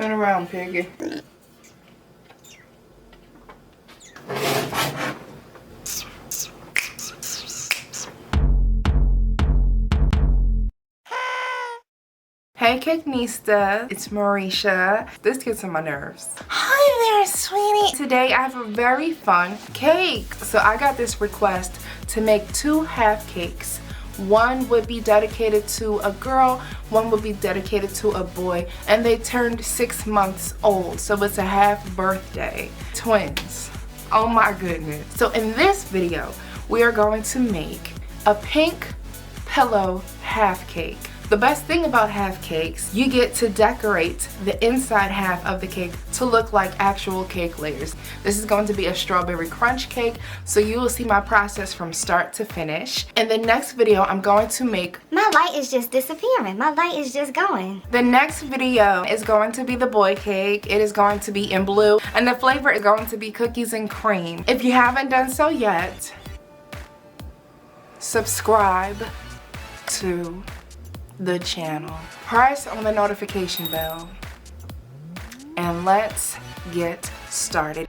Turn around, piggy. Hey Cakenistas, it's Marisha. This gets on my nerves. Hi there, sweetie. Today I have a very fun cake. So I got this request to make 2 half cakes. One would be dedicated to a girl, one would be dedicated to a boy, and they turned 6 months old, so it's a half birthday. Twins. Oh my goodness. So in this video, we are going to make a pink pillow half cake. The best thing about half cakes, you get to decorate the inside half of the cake to look like actual cake layers. This is going to be a strawberry crunch cake, so you will see my process from start to finish. In the next video, I'm going to make... My light is just disappearing. My light is just going. The next video is going to be the boy cake. It is going to be in blue, and the flavor is going to be cookies and cream. If you haven't done so yet, subscribe to the channel, press on the notification bell, and let's get started.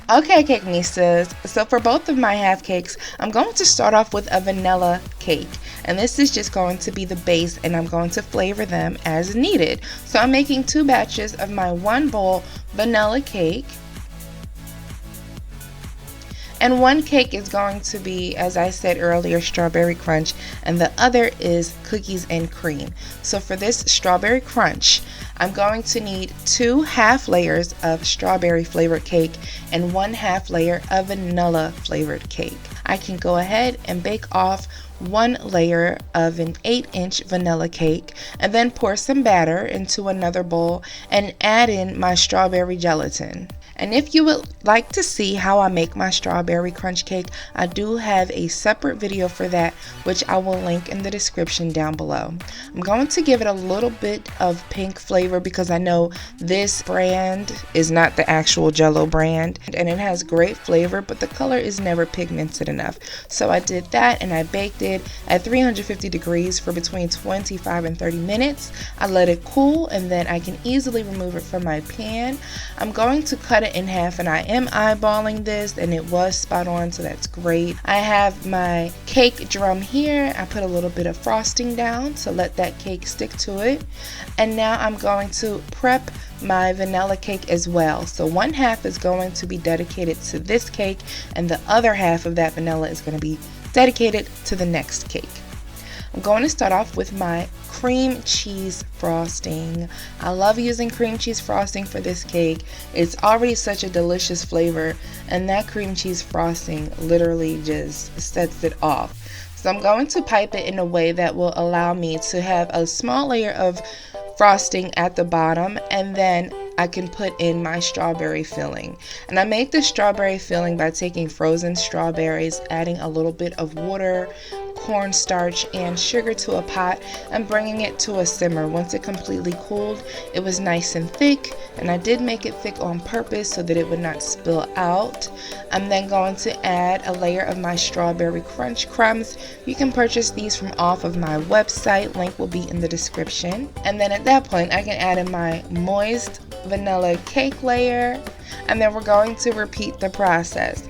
Okay, Cakenistas, so for both of my half cakes, I'm going to start off with a vanilla cake, and this is just going to be the base, and I'm going to flavor them as needed. So I'm making 2 batches of my 1 bowl vanilla cake. And one cake is going to be, as I said earlier, strawberry crunch, and the other is cookies and cream. So for this strawberry crunch, I'm going to need 2 half layers of strawberry flavored cake and 1 half layer of vanilla flavored cake. I can go ahead and bake off 1 layer of an 8-inch vanilla cake and then pour some batter into another bowl and add in my strawberry gelatin. And if you would like to see how I make my strawberry crunch cake, I do have a separate video for that, which I will link in the description down below. I'm going to give it a little bit of pink flavor because I know this brand is not the actual Jell-O brand, and it has great flavor, but the color is never pigmented enough. So I did that, and I baked it at 350 degrees for between 25 and 30 minutes. I let it cool, and then I can easily remove it from my pan. I'm going to cut it in half, and I am eyeballing this, and it was spot on, so that's great. I have my cake drum here. I put a little bit of frosting down to let that cake stick to it, and now I'm going to prep my vanilla cake as well. So 1 half is going to be dedicated to this cake, and the other half of that vanilla is going to be dedicated to the next cake. I'm going to start off with my cream cheese frosting. I love using cream cheese frosting for this cake. It's already such a delicious flavor, and that cream cheese frosting literally just sets it off. So I'm going to pipe it in a way that will allow me to have a small layer of frosting at the bottom, and then I can put in my strawberry filling. And I make the strawberry filling by taking frozen strawberries, adding a little bit of water, cornstarch, and sugar to a pot, and bringing it to a simmer. Once it completely cooled, it was nice and thick, and I did make it thick on purpose so that it would not spill out. I'm then going to add a layer of my strawberry crunch crumbs. You can purchase these from off of my website, link will be in the description. And then at that point, I can add in my moist vanilla cake layer, and then we're going to repeat the process.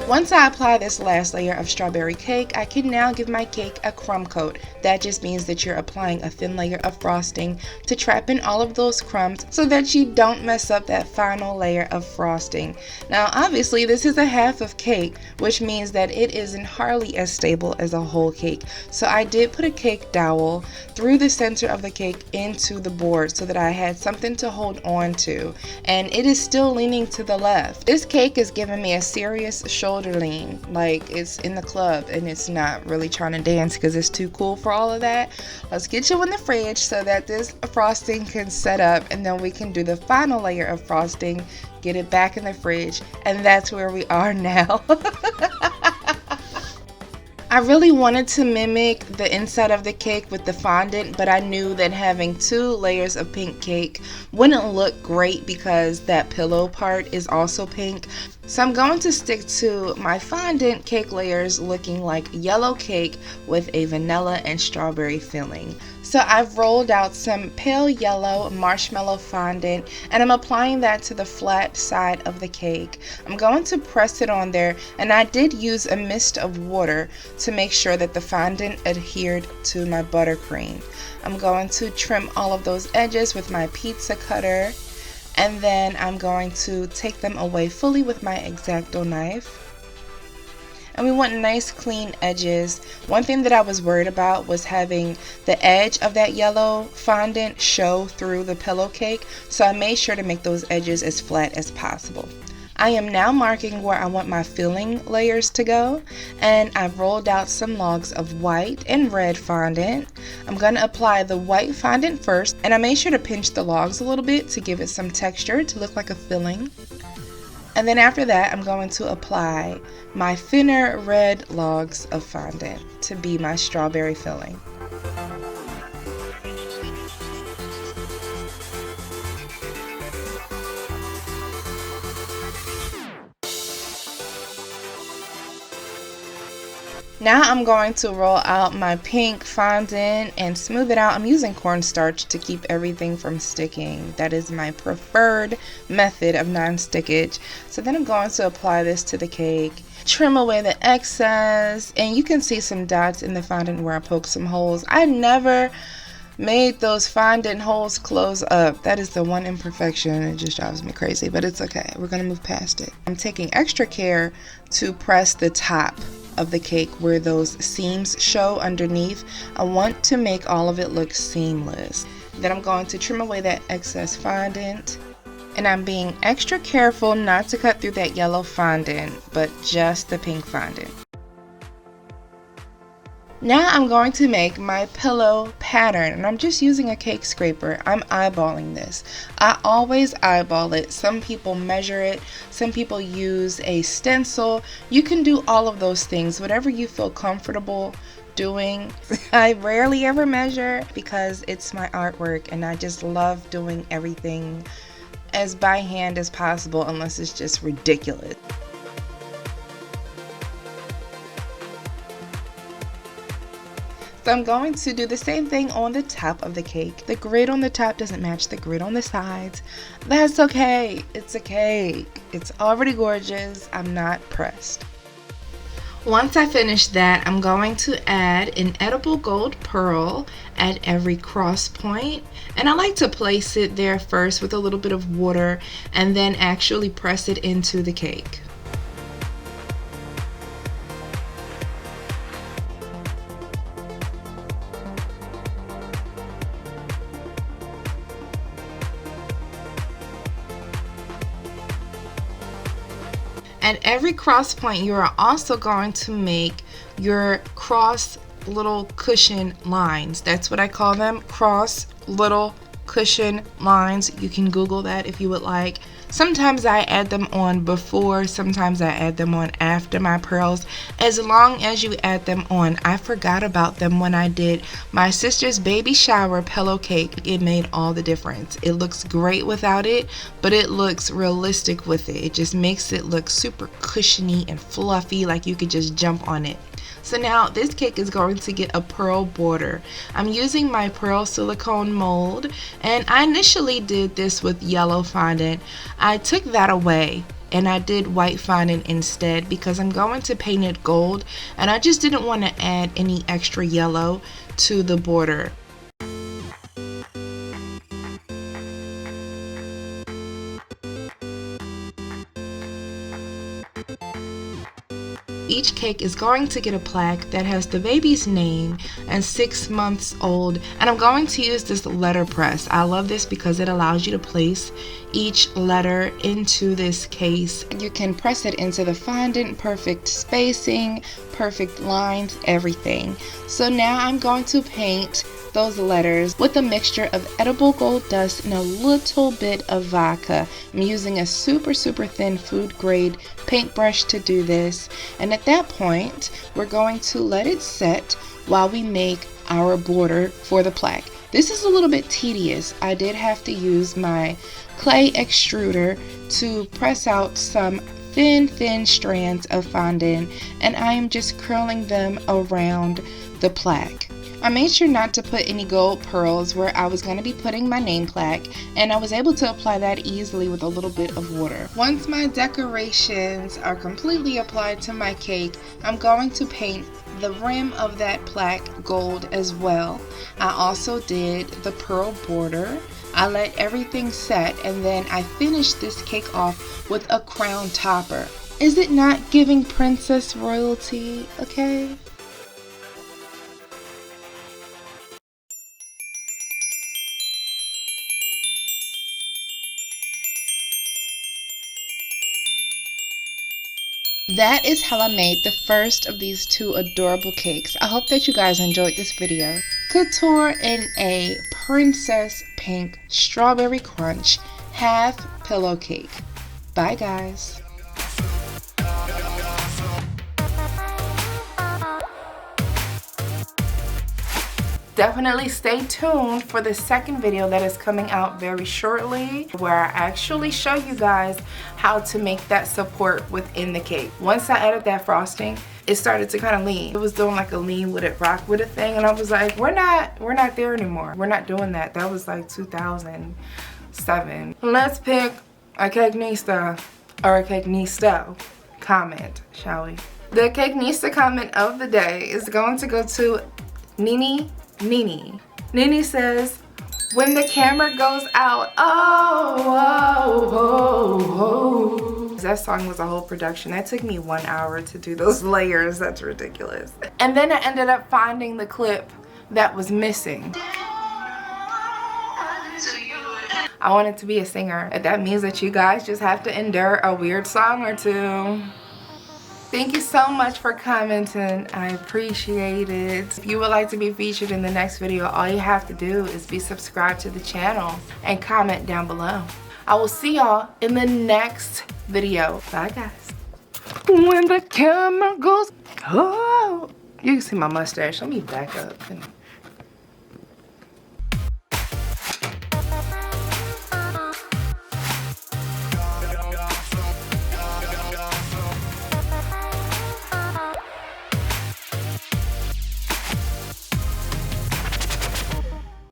Once I apply this last layer of strawberry cake, I can now give my cake a crumb coat. That just means that you're applying a thin layer of frosting to trap in all of those crumbs so that you don't mess up that final layer of frosting. Now obviously this is a half of cake, which means that it isn't hardly as stable as a whole cake. So I did put a cake dowel through the center of the cake into the board so that I had something to hold on to, and it is still leaning to the left. This cake is giving me a serious shoulder lean, like it's in the club and it's not really trying to dance because it's too cool for all of that. Let's get you in the fridge so that this frosting can set up, and then we can do the final layer of frosting, get it back in the fridge, and that's where we are now. I really wanted to mimic the inside of the cake with the fondant, but I knew that having 2 layers of pink cake wouldn't look great because that pillow part is also pink. So I'm going to stick to my fondant cake layers looking like yellow cake with a vanilla and strawberry filling. So I've rolled out some pale yellow marshmallow fondant and I'm applying that to the flat side of the cake. I'm going to press it on there, and I did use a mist of water to make sure that the fondant adhered to my buttercream. I'm going to trim all of those edges with my pizza cutter, and then I'm going to take them away fully with my X-Acto knife. And we want nice clean edges. One thing that I was worried about was having the edge of that yellow fondant show through the pillow cake, so I made sure to make those edges as flat as possible. I am now marking where I want my filling layers to go, and I've rolled out some logs of white and red fondant. I'm going to apply the white fondant first, and I made sure to pinch the logs a little bit to give it some texture to look like a filling. And then after that, I'm going to apply my thinner red logs of fondant to be my strawberry filling. Now I'm going to roll out my pink fondant and smooth it out. I'm using cornstarch to keep everything from sticking. That is my preferred method of non-stickage. So then I'm going to apply this to the cake, trim away the excess, and you can see some dots in the fondant where I poked some holes. I never made those fondant holes close up. That is the one imperfection. It just drives me crazy, but it's okay. We're going to move past it. I'm taking extra care to press the top of the cake where those seams show underneath. I want to make all of it look seamless. Then I'm going to trim away that excess fondant, and I'm being extra careful not to cut through that yellow fondant, but just the pink fondant. Now I'm going to make my pillow pattern, and I'm just using a cake scraper. I'm eyeballing this. I always eyeball it. Some people measure it. Some people use a stencil. You can do all of those things, whatever you feel comfortable doing. I rarely ever measure because it's my artwork, and I just love doing everything as by hand as possible unless it's just ridiculous. So I'm going to do the same thing on the top of the cake. The grid on the top doesn't match the grid on the sides. That's okay. It's a cake. It's already gorgeous. I'm not pressed. Once I finish that, I'm going to add an edible gold pearl at every cross point. And I like to place it there first with a little bit of water and then actually press it into the cake. At every cross point, you are also going to make your cross little cushion lines. That's what I call them, cross little cushion lines. You can Google that if you would like. Sometimes I add them on before, sometimes I add them on after my pearls. As long as you add them on. I forgot about them when I did my sister's baby shower pillow cake. It made all the difference. It looks great without it, but it looks realistic with it. It just makes it look super cushiony and fluffy, like you could just jump on it. So now this cake is going to get a pearl border. I'm using my pearl silicone mold, and I initially did this with yellow fondant. I took that away and I did white fondant instead because I'm going to paint it gold, and I just didn't want to add any extra yellow to the border. Each cake is going to get a plaque that has the baby's name and 6 months old, and I'm going to use this letter press. I love this because it allows you to place each letter into this case. You can press it into the fondant, perfect spacing, perfect lines, everything. So now I'm going to paint coat those letters with a mixture of edible gold dust and a little bit of vodka. I'm using a super thin food grade paintbrush to do this. And at that point, we're going to let it set while we make our border for the plaque. This is a little bit tedious. I did have to use my clay extruder to press out some thin strands of fondant, and I am just curling them around the plaque. I made sure not to put any gold pearls where I was going to be putting my name plaque, and I was able to apply that easily with a little bit of water. Once my decorations are completely applied to my cake, I'm going to paint the rim of that plaque gold as well. I also did the pearl border. I let everything set, and then I finished this cake off with a crown topper. Is it not giving princess royalty? Okay. That is how I made the first of these two adorable cakes. I hope that you guys enjoyed this video. Couture in a princess pink strawberry crunch half pillow cake. Bye guys. Definitely stay tuned for the second video that is coming out very shortly, where I actually show you guys how to make that support within the cake. Once I added that frosting, it started to kind of lean. It was doing like a lean with it, rock with it thing, and I was like, we're not there anymore. We're not doing that. That was like 2007. Let's pick a cakenista or a cakenista comment, shall we? The cakenista comment of the day is going to go to Nini. Nini says, when the camera goes out, oh. That song was a whole production. That took me 1 hour to do those layers. That's ridiculous. And then I ended up finding the clip that was missing. I wanted to be a singer. That means that you guys just have to endure a weird song or two. Thank you so much for commenting. I appreciate it. If you would like to be featured in the next video, all you have to do is be subscribed to the channel and comment down below. I will see y'all in the next video. Bye guys. When the camera goes, oh, you can see my mustache. Let me back up.